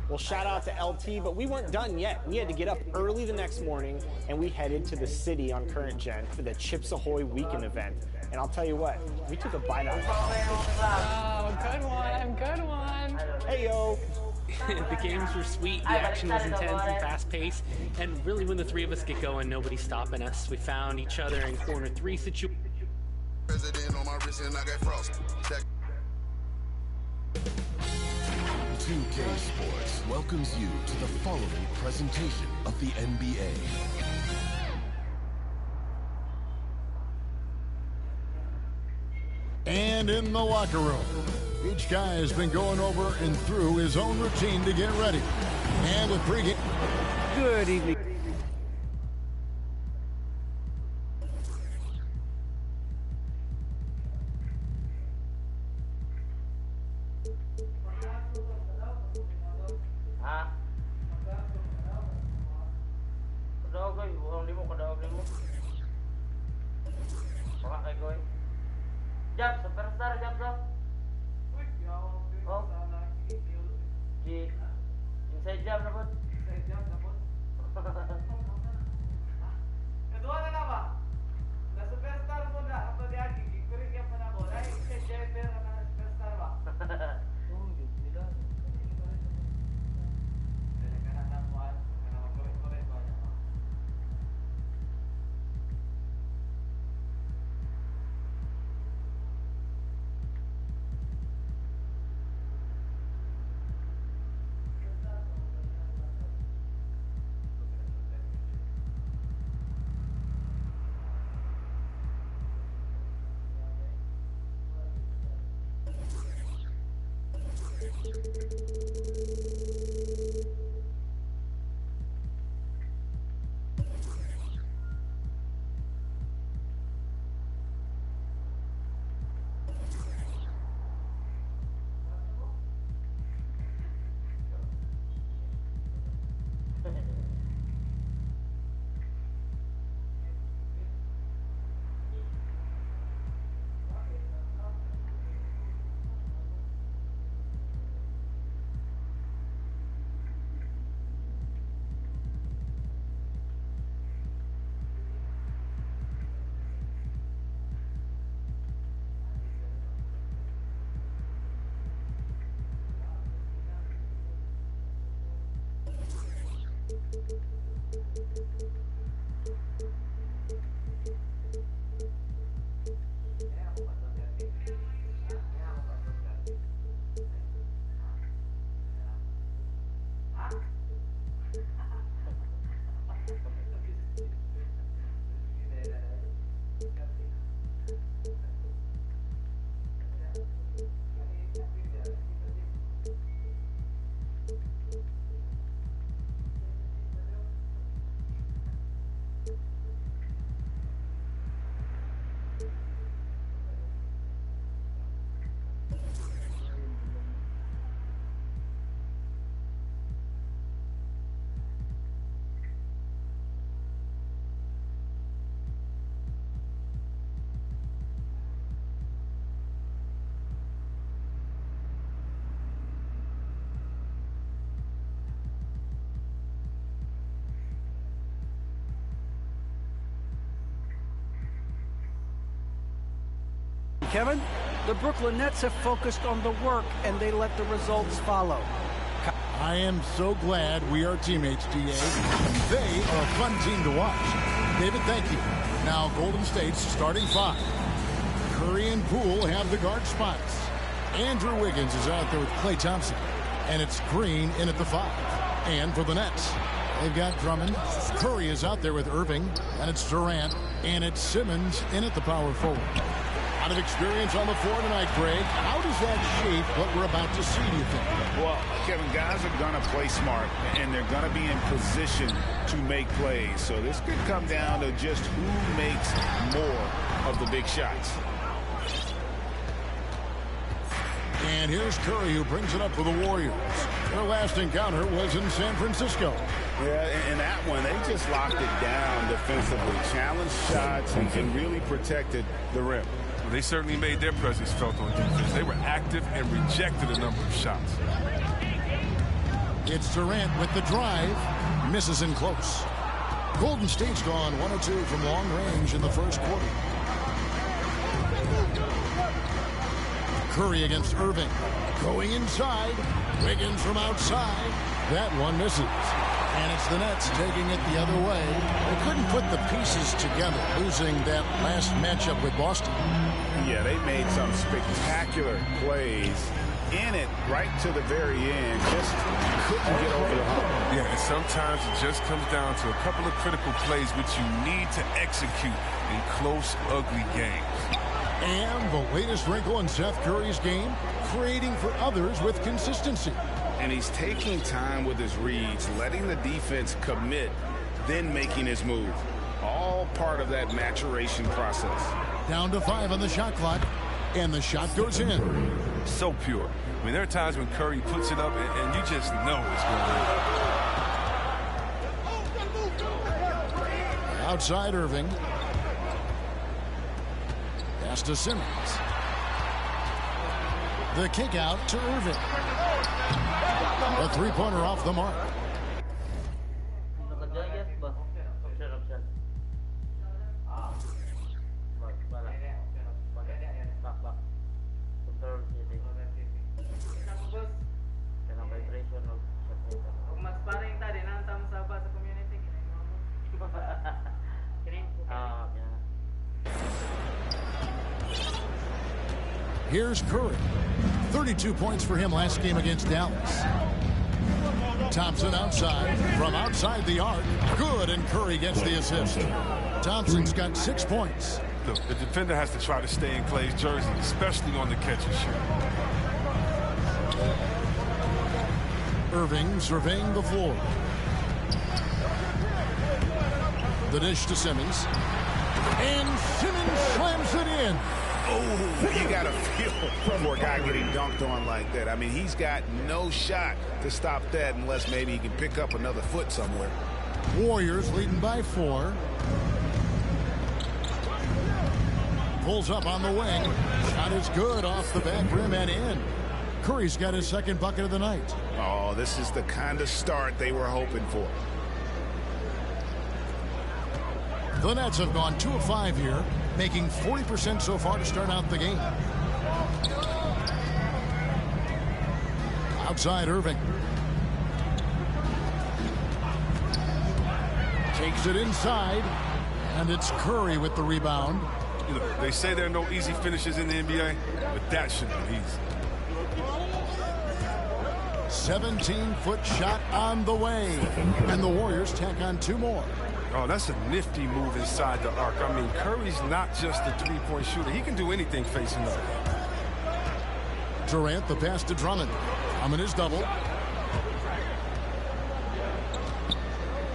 Well, shout out to LT, but we weren't done yet. We had to get up early the next morning, and we headed to the city on Current Gen for the Chips Ahoy weekend event. And I'll tell you what, we took a bite out of it. Oh, good one, good one. Hey, yo. The games were sweet, the action was intense and fast-paced, and really when the three of us get going, nobody's stopping us. We found each other in corner 3 situations. President on my wrist and I got frost. 2K Sports welcomes you to the following presentation of the NBA. And in the locker room, each guy has been going over and through his own routine to get ready. And with pregame. Good evening. Jab, superstar, jab bro. Oh. Inside jab na bud. Kedua na ba? Na superstar mo na, apa dia gigi kuring yang mana bola, inside jab na superstar ba? Oh, gila. Kana kuat, kana korek-korek ba. Kevin, the Brooklyn Nets have focused on the work and they let the results follow. I am so glad we are teammates, DA. They are a fun team to watch. David, thank you. Now, Golden State's starting 5. Curry and Poole have the guard spots. Andrew Wiggins is out there with Klay Thompson. And it's Green in at the 5. And for the Nets, they've got Drummond. Curry is out there with Irving. And it's Durant. And it's Simmons in at the power forward. A lot of experience on the floor tonight, Greg. How does that shape what we're about to see, do you think? Well, Kevin, guys are going to play smart, and they're going to be in position to make plays. So this could come down to just who makes more of the big shots. And here's Curry, who brings it up for the Warriors. Their last encounter was in San Francisco. Yeah, in that one, they just locked it down defensively, challenged shots, and really protected the rim. Well, they certainly made their presence felt on defense. They were active and rejected a number of shots. It's Durant with the drive. Misses in close. Golden State's gone 1 of 2 from long range in the first quarter. Curry against Irving. Going inside. Wiggins from outside. That one misses. And it's the Nets taking it the other way. They couldn't put the pieces together, losing that last matchup with Boston. Yeah, they made some spectacular plays in it right to the very end. Just couldn't get over the hump. Yeah, and sometimes it just comes down to a couple of critical plays which you need to execute in close, ugly games. And the latest wrinkle in Seth Curry's game, creating for others with consistency. And he's taking time with his reads, letting the defense commit, then making his move. All part of that maturation process. Down to 5 on the shot clock, and the shot goes in. So pure. I mean, there are times when Curry puts it up, and you just know it's going in. Outside Irving. Pass to Simmons. The kick out to Irving. A three-pointer off the mark. Here's Curry. 32 points for him last game against Dallas. Thompson outside. From outside the arc. Good, and Curry gets the assist. Thompson's got 6 points. The defender has to try to stay in Clay's jersey, especially on the catch and shoot. Irving surveying the floor. The dish to Simmons. And Simmons slams it in. Oh, you got to feel for a guy getting dunked on like that. I mean, he's got no shot to stop that unless maybe he can pick up another foot somewhere. Warriors leading by 4. Pulls up on the wing. Shot is good off the back rim and in. Curry's got his second bucket of the night. Oh, this is the kind of start they were hoping for. The Nets have gone 2 of 5 here, making 40% so far to start out the game. Outside Irving. Takes it inside, and it's Curry with the rebound. You know, they say there are no easy finishes in the NBA, but that should be easy. 17-foot shot on the way, and the Warriors tack on 2 more. Oh, that's a nifty move inside the arc. I mean, Curry's not just a three-point shooter. He can do anything facing up. Durant, the pass to Drummond. Drummond is double.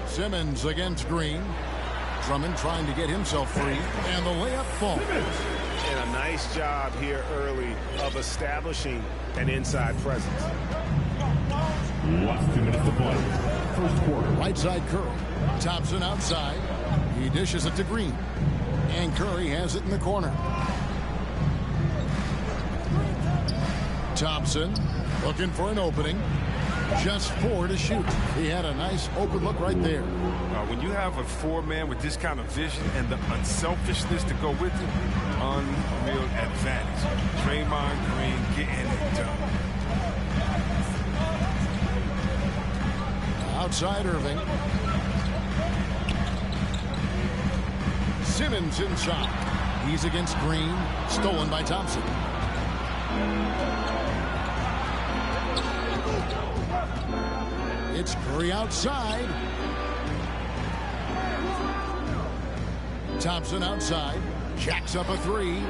Simmons against Green. Drummond trying to get himself free, and the layup falls. And a nice job here early of establishing an inside presence. Last 2 minutes to play. First quarter. Right side Curry. Thompson outside. He dishes it to Green. And Curry has it in the corner. Thompson looking for an opening. Just 4 to shoot. He had a nice open look right there. When you have a 4-man with this kind of vision and the unselfishness to go with it, unreal advantage. Draymond Green getting it done. Outside Irving. Simmons inside. He's against Green. Stolen by Thompson. It's Curry outside. Thompson outside. Jacks up a 3.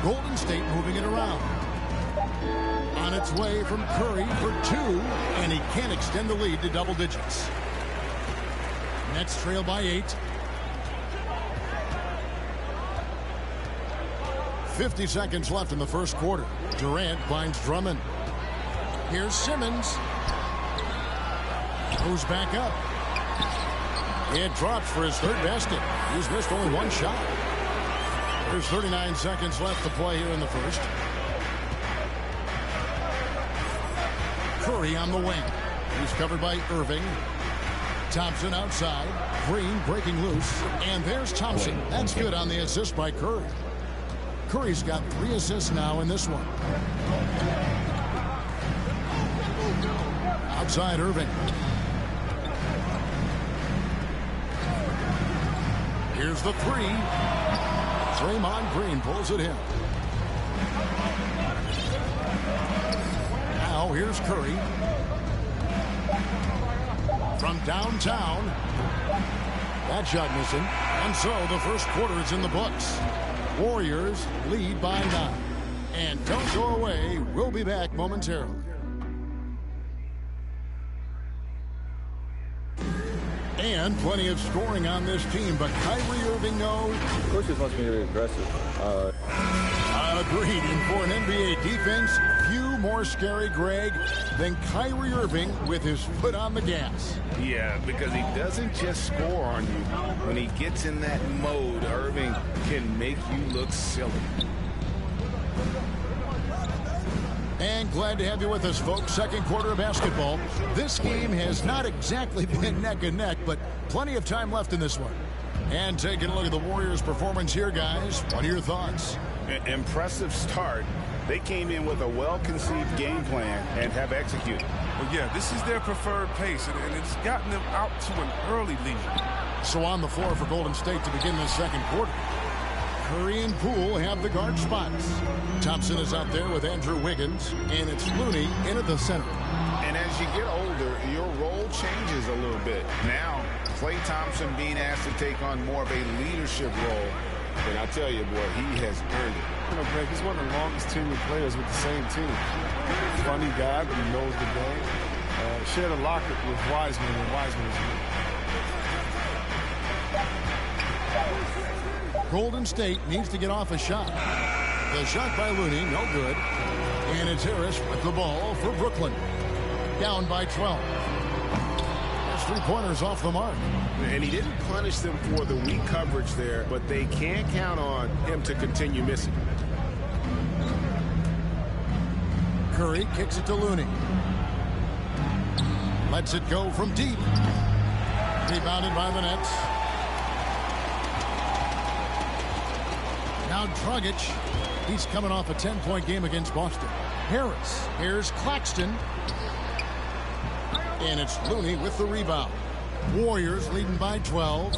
Golden State moving it around. On its way from Curry for 2, and he can't extend the lead to double digits. Nets trail by 8. 50 seconds left in the first quarter. Durant finds Drummond. Here's Simmons. Moves back up. It drops for his third basket. He's missed only one shot. There's 39 seconds left to play here in the first. Curry on the wing. He's covered by Irving. Thompson outside. Green breaking loose. And there's Thompson. That's good on the assist by Curry. Curry's got 3 assists now in this one. Outside Irving. Here's the 3. Draymond Green pulls it in. Now here's Curry. From downtown. That shot missing. And so the first quarter is in the books. Warriors lead by 9. And don't go away. We'll be back momentarily. And plenty of scoring on this team, but Kyrie Irving knows. Coach just wants me to be aggressive. Agreed. And for an NBA defense, few more scary, Greg, than Kyrie Irving with his foot on the gas. Yeah, because he doesn't just score on you. When he gets in that mode, Irving can make you look silly. And glad to have you with us, folks. Second quarter of basketball. This game has not exactly been neck and neck, but plenty of time left in this one. And taking a look at the Warriors' performance here, guys. What are your thoughts? Impressive start. They came in with a well-conceived game plan and have executed. Well, yeah, this is their preferred pace, and it's gotten them out to an early lead. So on the floor for Golden State to begin this second quarter. Curry and Poole have the guard spots. Thompson is out there with Andrew Wiggins, and it's Looney in at the center. And as you get older, your role changes a little bit. Now, Klay Thompson being asked to take on more of a leadership role. And I tell you, boy, he has earned it. You know, Greg, he's one of the longest tenured players with the same team. Funny guy, but he knows the game. Shared a locker with Wiseman when Wiseman was here. Golden State needs to get off a shot. The shot by Looney, no good. And it's Harris with the ball for Brooklyn. Down by 12. That's 3 pointers off the mark. And he didn't punish them for the weak coverage there, but they can't count on him to continue missing. Curry kicks it to Looney. Lets it go from deep. Rebounded by the Nets. Now Dragic. He's coming off a 10-point game against Boston. Harris. Here's Claxton. And it's Looney with the rebound. Warriors leading by 12.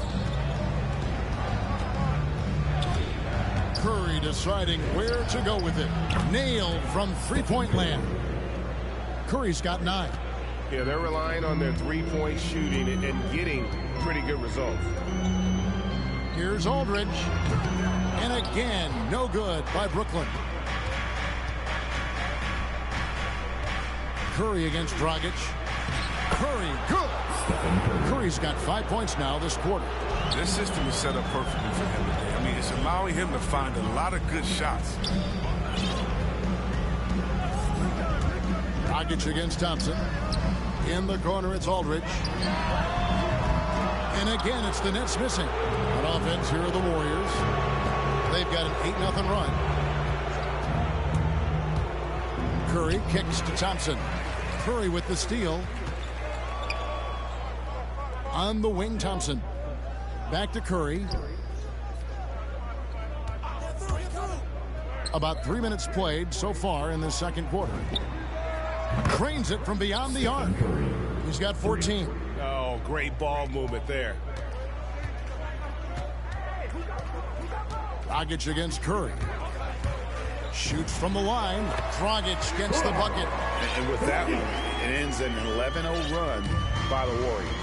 Curry deciding where to go with it. Nailed from three-point land. Curry's got 9. Yeah, they're relying on their three-point shooting and getting pretty good results. Here's Aldridge. And again, no good by Brooklyn. Curry against Dragic. Curry, good. Curry's got 5 points now this quarter. This system is set up perfectly for him today. I mean, it's allowing him to find a lot of good shots. Dragic against Thompson. In the corner, it's Aldridge. And again, it's the Nets missing. On offense, here are the Warriors. They've got an 8-0 run. Curry kicks to Thompson. Curry with the steal. On the wing, Thompson. Back to Curry. About 3 minutes played so far in the second quarter. Cranes it from beyond the arc. He's got 14. Oh, great ball movement there. Dragic against Curry. Shoots from the line. Dragic gets the bucket. And with that one, it ends an 11-0 run by the Warriors.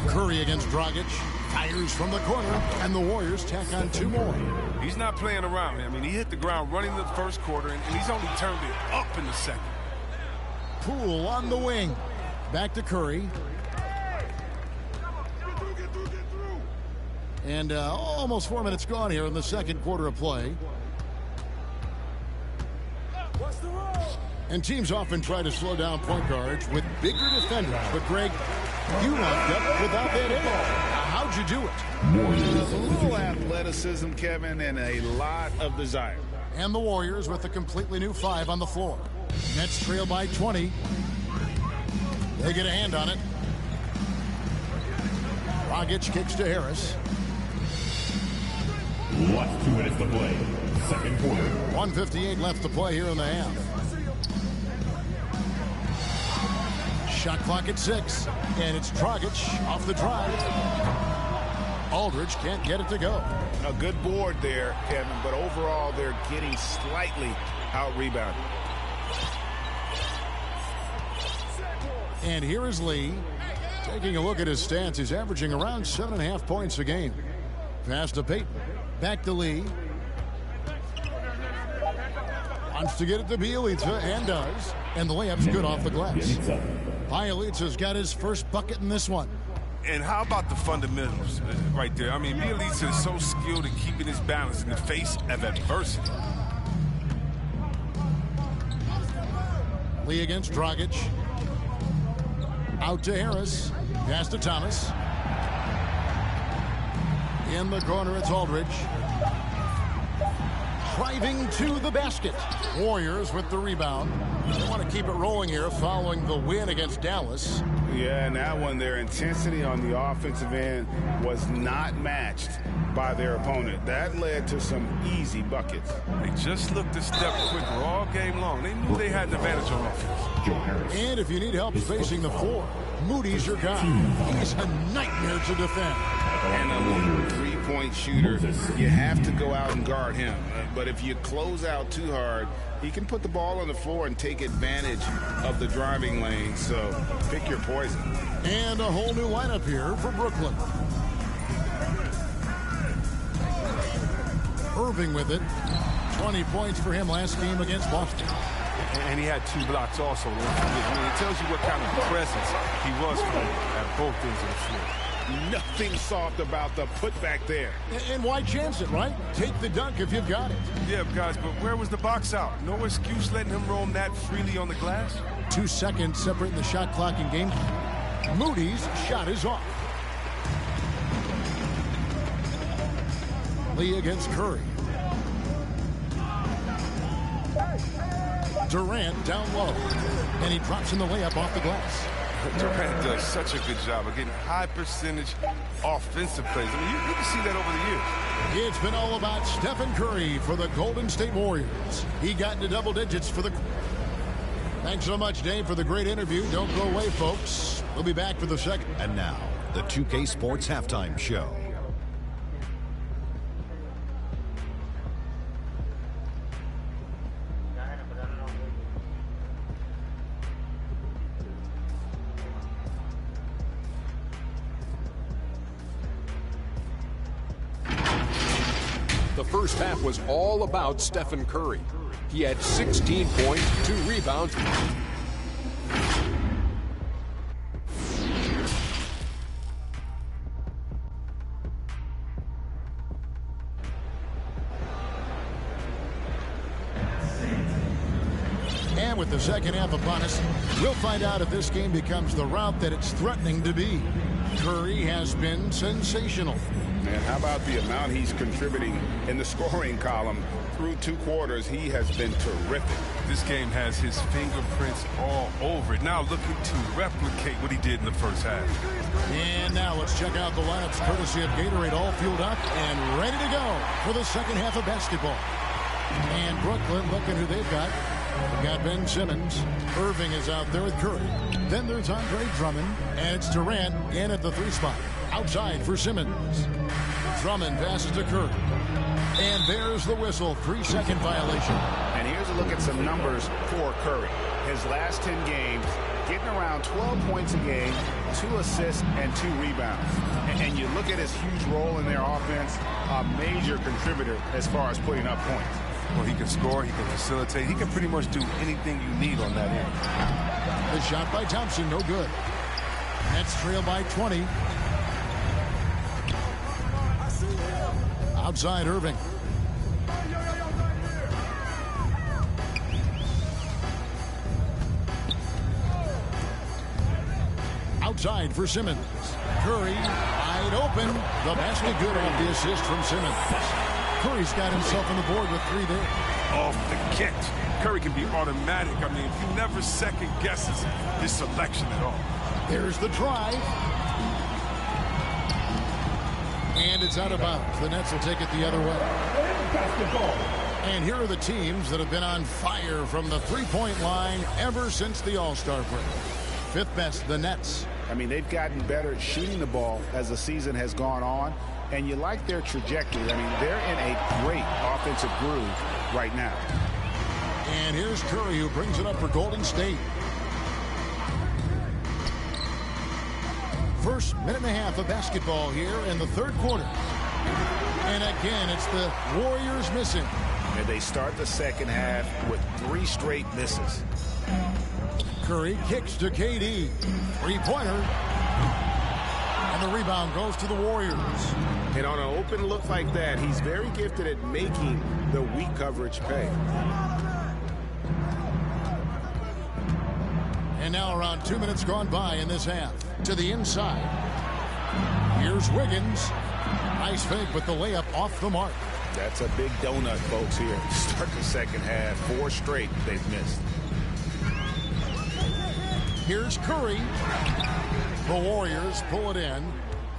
Curry against Dragic. Fires from the corner. And the Warriors tack on 2 more. He's not playing around. I mean, he hit the ground running the first quarter, and he's only turned it up in the second. Poole on the wing. Back to Curry. And almost 4 minutes gone here in the second quarter of play. And teams often try to slow down point guards with bigger defenders. But, Greg, you wound up without that in. How'd you do it? A little athleticism, Kevin, and a lot of desire. And the Warriors with a completely new 5 on the floor. Nets trail by 20. They get a hand on it. Dragic kicks to Harris. Last 2 minutes to play. Second quarter. 1:58 left to play here in the half. Shot clock at 6. And it's Dragic off the drive. Aldridge can't get it to go. A good board there, Kevin, but overall they're getting slightly out-rebounded. And here is Lee. Taking a look at his stats, he's averaging around 7.5 points a game. Pass to Peyton. Back to Lee. Wants to get it to Bielitsa, and does. And the layup's good off the glass. Bielitsa's got his first bucket in this one. And how about the fundamentals right there? I mean, Bielitsa is so skilled in keeping his balance in the face of adversity. Lee against Dragic. Out to Harris. Pass to Thomas. In the corner, it's Aldridge. Driving to the basket. Warriors with the rebound. They want to keep it rolling here following the win against Dallas. Yeah, and that one, their intensity on the offensive end was not matched by their opponent. That led to some easy buckets. They just looked a step quicker all game long. They knew they had the advantage on offense. And if you need help spacing the floor, Moody's your guy. He's a nightmare to defend. And a elite three-point shooter, you have to go out and guard him. But if you close out too hard, he can put the ball on the floor and take advantage of the driving lane. So pick your poison. And a whole new lineup here for Brooklyn. Irving with it. 20 points for him last game against Boston. And he had 2 blocks also. I mean, it tells you what kind of presence he was at both ends of the floor. Nothing soft about the putback there. And why chance it, right? Take the dunk if you've got it. Yeah, guys, but where was the box out? No excuse letting him roam that freely on the glass? 2 seconds separating the shot clock and game. Moody's shot is off. Lee against Curry. Durant down low. And he drops in the layup off the glass. Durant does such a good job of getting high percentage offensive plays. I mean, you can see that over the years. It's been all about Stephen Curry for the Golden State Warriors. He got into double digits for the... Thanks so much, Dave, for the great interview. Don't go away, folks. We'll be back for the second. And now, the 2K Sports Halftime Show. The first half was all about Stephen Curry. He had 16 points, 2 rebounds. And with the second half upon us, we'll find out if this game becomes the route that it's threatening to be. Curry has been sensational. Man, how about the amount he's contributing in the scoring column? Through 2 quarters, he has been terrific. This game has his fingerprints all over it. Now looking to replicate what he did in the first half. And now let's check out the lineups courtesy of Gatorade, all fueled up and ready to go for the second half of basketball. And Brooklyn, looking who they've got. They've got Ben Simmons. Irving is out there with Curry. Then there's Andre Drummond. And it's Durant in at the 3 spot. Outside for Simmons. Drummond passes to Curry. And there's the whistle. 3-second violation. And here's a look at some numbers for Curry. His last 10 games, getting around 12 points a game, 2 assists, and 2 rebounds. And you look at his huge role in their offense, a major contributor as far as putting up points. Well, he can score, he can facilitate, he can pretty much do anything you need on that end. The shot by Thompson, no good. Nets trail by 20. Outside Irving. Outside for Simmons. Curry wide open. The basket good off the assist from Simmons. Curry's got himself on the board with 3 there. Off the catch. Curry can be automatic. I mean, he never second guesses his selection at all. There's the drive. And it's out of bounds. The Nets will take it the other way. Basketball. And here are the teams that have been on fire from the three-point line ever since the All-Star break. 5th best, the Nets. I mean, they've gotten better at shooting the ball as the season has gone on, and you like their trajectory. I mean, they're in a great offensive groove right now. And here's Curry, who brings it up for Golden State. First minute and a half of basketball here in the 3rd quarter. And again, it's the Warriors missing. And they start the 2nd half with 3 straight misses. Curry kicks to KD. 3-pointer. And the rebound goes to the Warriors. And on an open look like that, he's very gifted at making the weak coverage pay. And now around 2 minutes gone by in this half. To the inside. Here's Wiggins. Nice fake, but the layup off the mark. That's a big donut, folks, here. Start the 2nd half. 4 straight they've missed. Here's Curry. The Warriors pull it in.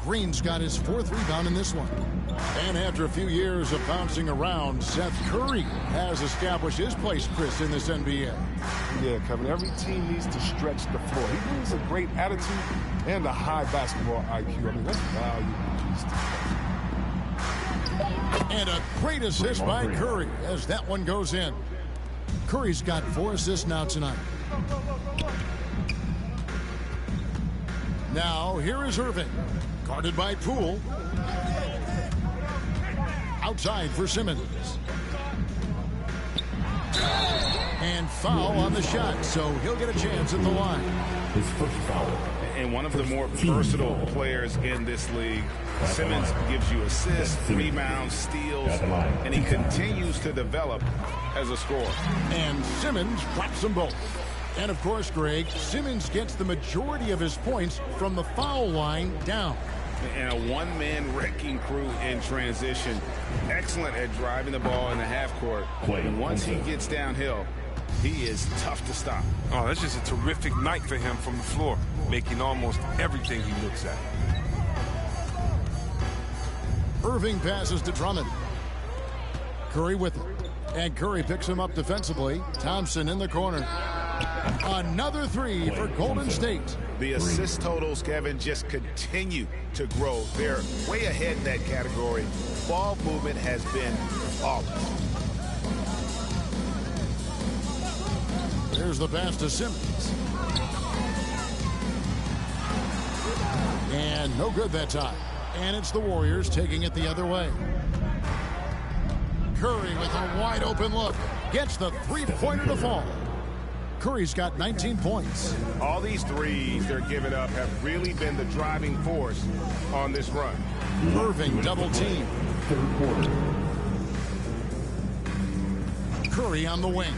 Green's got his 4th rebound in this one. And after a few years of bouncing around, Seth Curry has established his place, Chris, in this NBA. Yeah, Kevin, every team needs to stretch the floor. He brings a great attitude and a high basketball IQ. I mean, that's valuable. And a great assist by Curry as that one goes in. Curry's got 4 assists now tonight. Now, here is Irving. Guarded by Poole. Outside for Simmons. And foul on the shot, so he'll get a chance at the line. His first foul. And one of the more versatile players in this league. Simmons gives you assists, rebounds, steals, and he continues to develop as a scorer. And Simmons drops them both. And of course, Greg, Simmons gets the majority of his points from the foul line down. And a one-man wrecking crew in transition. Excellent at driving the ball in the half court. And once he gets downhill, he is tough to stop. Oh, that's just a terrific night for him from the floor, making almost everything he looks at. Irving passes to Drummond. Curry with it. And Curry picks him up defensively. Thompson in the corner. Another 3 for Golden State. The assist totals, Kevin, just continue to grow. They're way ahead in that category. Ball movement has been flawless. There's the pass to Simmons. And no good that time. And it's the Warriors taking it the other way. Curry with a wide open look. Gets the 3-pointer to fall. Curry's got 19 points. All these threes they're giving up have really been the driving force on this run. Irving double team. 3rd quarter. Curry on the wing.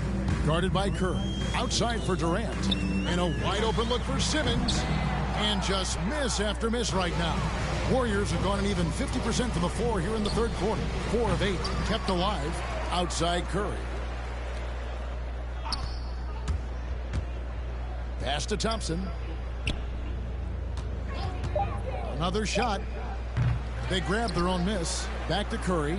Guarded by Curry. Outside for Durant. And a wide open look for Simmons. And just miss after miss right now. Warriors have gone an even 50% from the floor here in the 3rd quarter. 4 of 8 kept alive outside Curry. Pass to Thompson. Another shot. They grab their own miss. Back to Curry.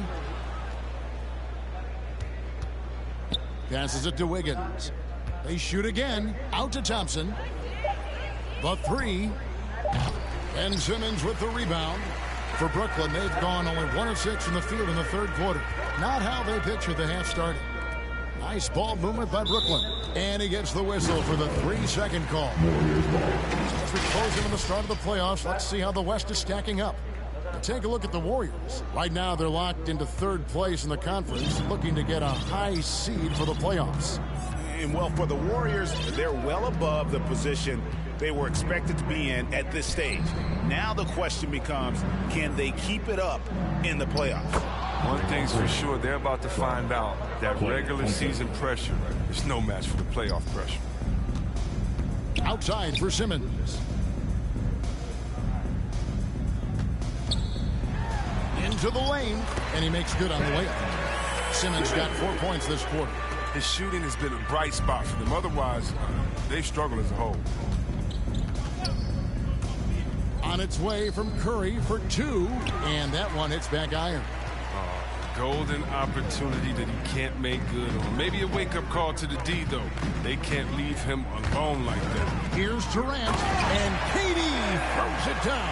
Passes it to Wiggins. They shoot again. Out to Thompson. The 3. And Simmons with the rebound. For Brooklyn, they've gone only 1 of 6 from the field in the 3rd quarter. Not how they pictured the half starting. Nice ball movement by Brooklyn. And he gets the whistle for the 3-second call. As we close in on the start of the playoffs, let's see how the West is stacking up. Take a look at the Warriors. Right now, they're locked into 3rd place in the conference, looking to get a high seed for the playoffs. And well, for the Warriors, they're well above the position they were expected to be in at this stage. Now the question becomes, can they keep it up in the playoffs? One thing's for sure, they're about to find out that regular season pressure is no match for the playoff pressure. Outside for Simmons. into the lane, and he makes good on the layup. Simmons got 4 points this quarter. His shooting has been a bright spot for them. Otherwise, they've struggled as a whole. On its way from Curry for 2, and that one hits back iron. Golden opportunity that he can't make good on. Maybe a wake-up call to the D, though. They can't leave him alone like that. Here's Durant, and KD throws it down.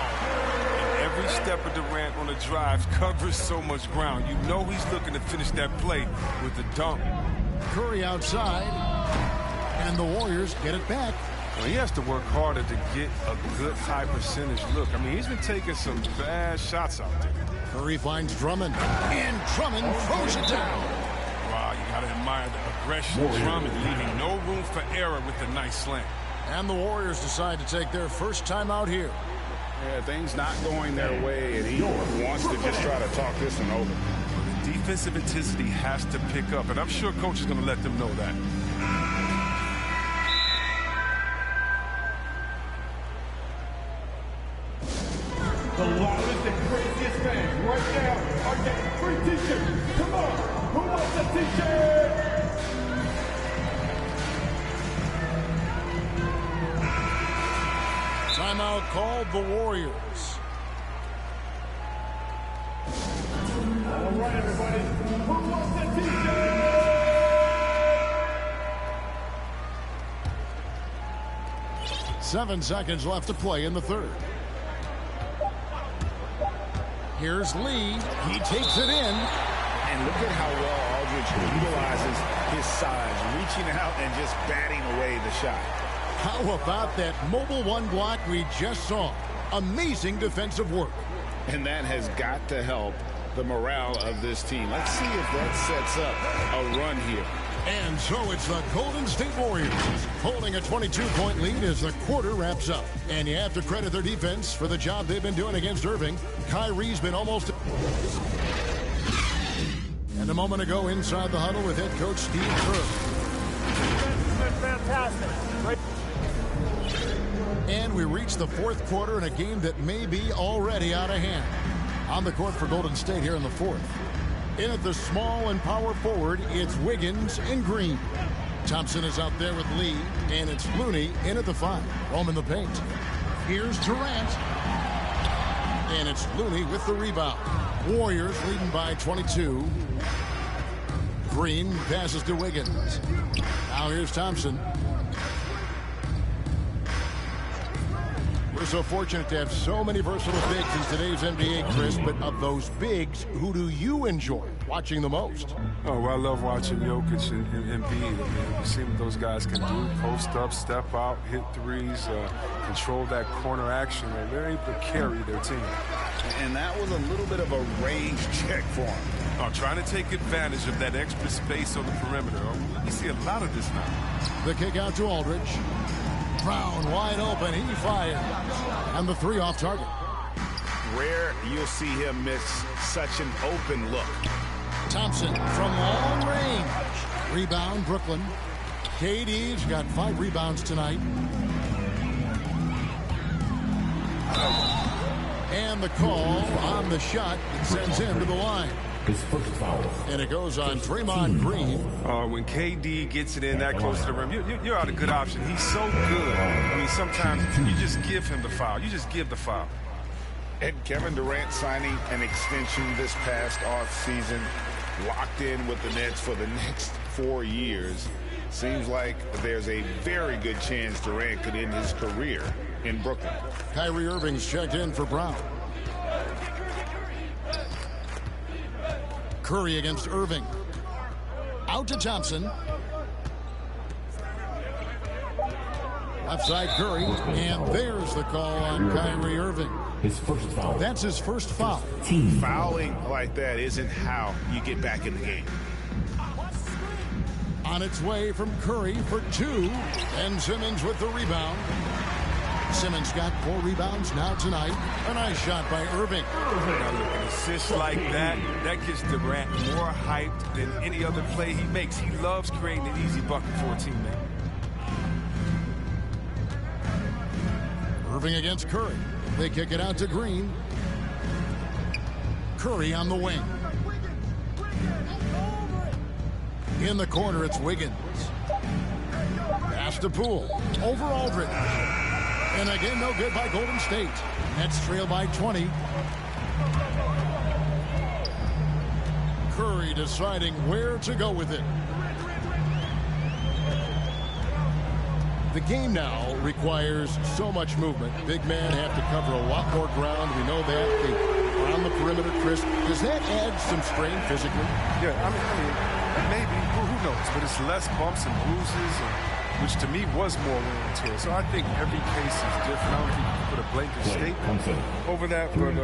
And every step of Durant on the drive covers so much ground. You know he's looking to finish that play with the dunk. Curry outside, and the Warriors get it back. Well, he has to work harder to get a good high percentage look. I mean, he's been taking some bad shots out there. Curry finds Drummond, and Drummond throws it down. Wow, you got to admire the aggression. Drummond leaving no room for error with a nice slam. And the Warriors decide to take their first time out here. Yeah, things not going their way, and he wants to just try to talk this one over. The defensive intensity has to pick up, and I'm sure coach is going to let them know that. The loudest and craziest fans right now are getting free t-shirts. Come on, who wants a t-shirt? Timeout called the Warriors. All right, everybody, who wants a t-shirt? 7 seconds left to play in the third. Here's Lee. He takes it in. And look at how well Aldridge utilizes his size, reaching out and just batting away the shot. How about that mobile one block we just saw? Amazing defensive work. And that has got to help the morale of this team. Let's see if that sets up a run here. And so it's the Golden State Warriors holding a 22-point lead as the quarter wraps up. And you have to credit their defense for the job they've been doing against Irving. Kyrie's been almost... And a moment ago inside the huddle with head coach Steve Kerr. Fantastic. And we reach the fourth quarter in a game that may be already out of hand. On the court for Golden State here in the fourth. In at the small and power forward, it's Wiggins and Green. Thompson is out there with Lee, and it's Looney in at the 5. Home in the paint. Here's Durant. And it's Looney with the rebound. Warriors leading by 22. Green passes to Wiggins. Now here's Thompson. We're so fortunate to have so many versatile bigs in today's NBA, Chris, but of those bigs, who do you enjoy watching the most? Oh, well, I love watching Jokic and Embiid. You see what those guys can do. Post up, step out, hit threes, control that corner action. They're able to carry their team. And that was a little bit of a range check for him. Trying to take advantage of that extra space on the perimeter. We see a lot of this now. The kick out to Aldridge. Brown wide open. He fires. And the 3 off target. Rare you'll see him miss such an open look. Thompson from long range. Rebound, Brooklyn. KD's got 5 rebounds tonight. And the call on the shot sends him to the line. His first foul. And it goes on Draymond Green. When KD gets it in that close to the rim, you're out a good option. He's so good. I mean, sometimes you just give him the foul. You just give the foul. And Kevin Durant signing an extension this past offseason, locked in with the Nets for the next 4 years. Seems like there's a very good chance Durant could end his career in Brooklyn. Kyrie Irving's checked in for Brown. Curry against Irving. Out to Thompson. Outside Curry. And there's the call on Kyrie Irving. His first foul. That's his first foul. Fouling like that isn't how you get back in the game. On its way from Curry for 2. And Simmons with the rebound. Simmons got 4 rebounds now tonight. A nice shot by Irving. Now look, an assist like that gets Durant more hyped than any other play he makes. He loves creating an easy bucket for a teammate. Irving against Curry. They kick it out to Green. Curry on the wing. In the corner, it's Wiggins. Pass to Poole. Over Aldridge. And again, no good by Golden State. Nets trail by 20. Curry deciding where to go with it. The game now requires so much movement. Big men have to cover a lot more ground. We know that. They are on the perimeter, Chris. Does that add some strain physically? Yeah, I mean, maybe. Who knows? But it's less bumps and bruises, which to me was more wear and tear. So I think every case is different. I don't think you can put a blanket statement over that, but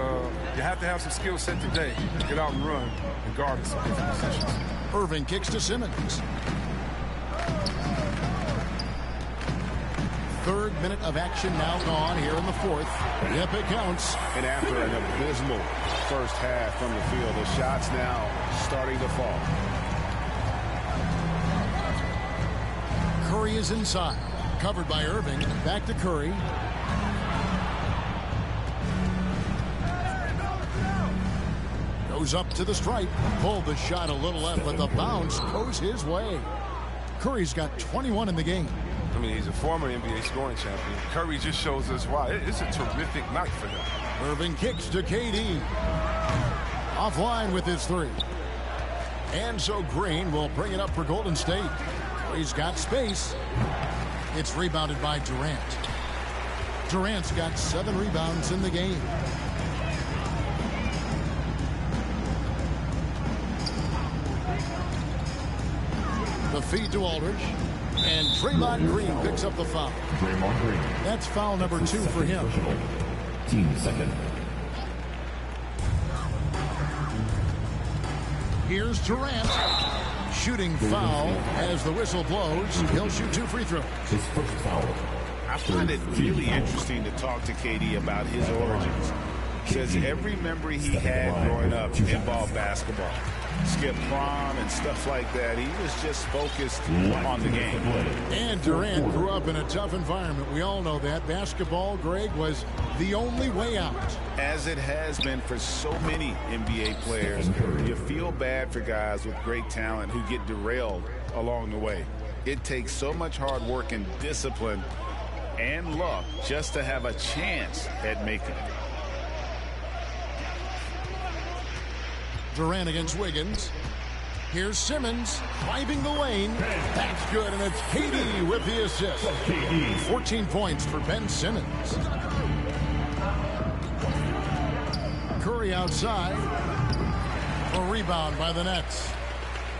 you have to have some skill set today to get out and run, regardless of different positions. Irving kicks to Simmons. Third minute of action now gone here in the fourth. Yep, it counts. And after an abysmal first half from the field, the shots now starting to fall. Curry is inside. Covered by Irving. Back to Curry. Goes up to the stripe. Pulled the shot a little left, but the bounce goes his way. Curry's got 21 in the game. I mean, he's a former NBA scoring champion. Curry just shows us why. It's a terrific night for him. Irving kicks to KD. Offline with his three. And so Green will bring it up for Golden State. He's got space. It's rebounded by Durant. Durant's got 7 rebounds in the game. The feed to Aldridge. And Draymond Green picks up the foul. Draymond Green. That's foul number 2 for him. Team second. Here's Durant. Shooting foul as the whistle blows. He'll shoot 2 free throws. His first foul. I find it really interesting to talk to KD about his origins. Says every memory he had growing up involved basketball. Skip prom and stuff like that. He was just focused on the game. And Durant grew up in a tough environment. We all know that. Basketball, Greg, was the only way out. As it has been for so many NBA players, you feel bad for guys with great talent who get derailed along the way. It takes so much hard work and discipline and luck just to have a chance at making it. Durant against Wiggins. Here's Simmons driving the lane. That's good, and it's KD with the assist. 14 points for Ben Simmons. Curry outside. A rebound by the Nets.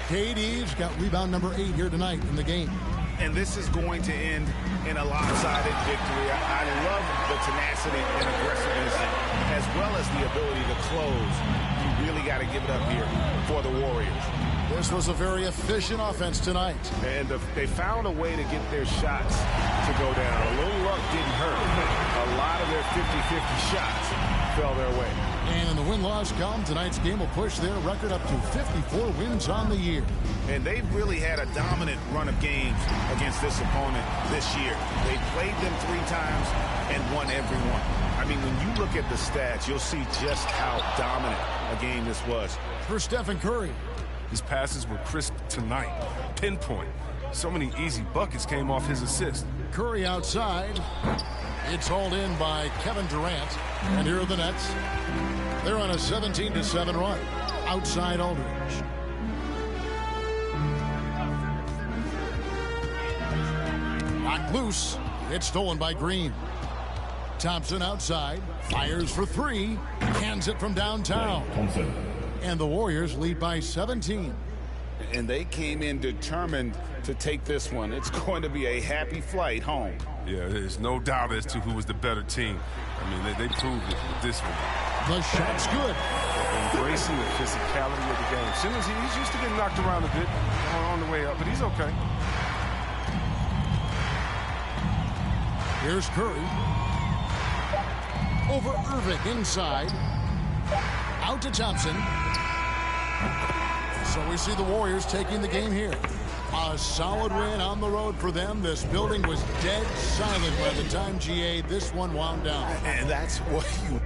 KD's got rebound number 8 here tonight in the game. And this is going to end in a lopsided victory. I love the tenacity and aggressiveness as well as the ability to close. You really got to give it up here for the Warriors. This was a very efficient offense tonight. And they found a way to get their shots to go down. A little luck didn't hurt. A lot of their 50-50 shots fell their way. And in the win-loss column, tonight's game will push their record up to 54 wins on the year. And they've really had a dominant run of games against this opponent this year. They played them 3 times and won every one. I mean, when you look at the stats, you'll see just how dominant a game this was. For Stephen Curry. His passes were crisp tonight. Pinpoint. So many easy buckets came off his assist. Curry outside. It's hauled in by Kevin Durant. And here are the Nets. They're on a 17-7 run. Outside Aldridge. Knocked loose. It's stolen by Green. Thompson outside. Fires for 3. Hands it from downtown. And the Warriors lead by 17. And they came in determined to take this one. It's going to be a happy flight home. Yeah, there's no doubt as to who was the better team. I mean, they proved it with this one. The shot's good. Embracing the physicality of the game. Simmons, he's used to getting knocked around a bit on the way up, but he's okay. Here's Curry. Over Irving inside. Out to Thompson. So we see the Warriors taking the game here. A solid win on the road for them. This building was dead silent by the time, GA, this one wound down. And that's what you